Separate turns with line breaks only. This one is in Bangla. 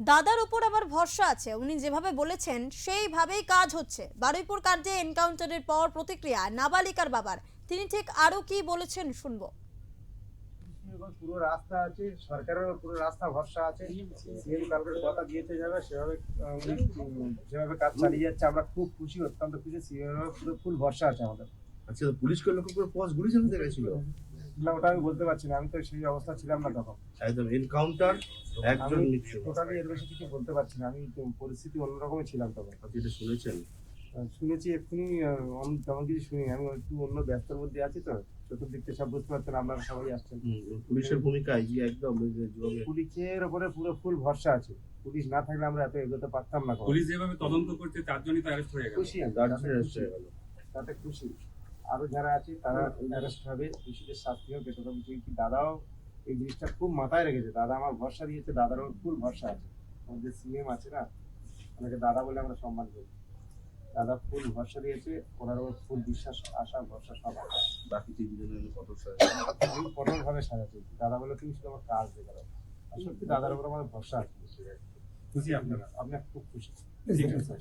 দাদার উপর আবার ভরসা আছে, উনি যেভাবে বলেছেন সেইভাবেই কাজ হচ্ছে। বারুইপুর কার্যে এনকাউন্টারের পর প্রতিক্রিয়া নাবালিকার বাবার, তিনি ঠিক আরো কি বলেছেন শুনবো।
পুরো রাস্তা আছে, সরকারের পুরো রাস্তা ভরসা আছে। সিএম কালকের কথা দিয়েছে যাবে সেভাবে উনি যেভাবে কাজ চালিয়ে যাচ্ছে আমরা খুব খুশি, অত্যন্ত খুশি। সিএম পুরো ফুল ভরসা আছে আমাদের।
আচ্ছা, পুলিশকে লক্ষ্য করে পথ গুলি চালাতে গেছিল?
না, ওটা আমি বলতে পারছি না, আমি তো সেই অবস্থা ছিলাম না তখন।
একদম এনকাউন্টার, একজন
আমি
নিচ্ছে।
টোটালি এর বেশি কিছু বলতে পারছি না, আমি তো পরিস্থিতি অন্যরকমই ছিলাম তখন।
আপনি এটা শুনেছেন?
শুনেছি এক্ষুনি, তেমন কিছু শুনি, আমি একটু অন্য ব্যস্তর মধ্যে আছি তো, চতুর্দিক থেকে সব বুঝতে পারছেন, আপনারা সবাই আসছেন।
পুলিশের ভূমিকায় যে একদম যেভাবে
পুলিশের উপরে পুরো ফুল ভরসা আছে, পুলিশ না থাকলে আমরা এত এগোতে পারতাম না।
পুলিশ যেভাবে তদন্ত করছে, চারজনই তো অ্যারেস্ট হয়ে গেল।
খুশি আমি,
গার্জেন অ্যারেস্ট হয়ে গেল।
তাতে খুশি। আরো যারা আছে তারা অ্যারেস্ট হবে, দোষীদের শাস্তি হবে, এটা তো বুঝি। কি দাদাও এই জিনিসটা খুব মাথায় রেখেছে, দাদা আমার ভরসা দিয়েছে, দাদারও ফুল ভরসা আছে। আমাদের সিএম আছে না, ওনাকে দাদা বলে আমরা সম্মান করি। দাদা ফুল ভরসা দিয়েছে, ওনার ওপর ফুল বিশ্বাস, আশা, ভরসা সব আছে।
বাকি তিনজনের কত
আমি কঠোর ভাবে সাজাচ্ছি, দাদা বলে তুমি শুধু আমার কাজ দেখে দাও। আর সত্যি দাদার উপর আমার ভরসা আছে।
খুশি আপনারা?
আপনার খুব খুশি।
ঠিক আছে।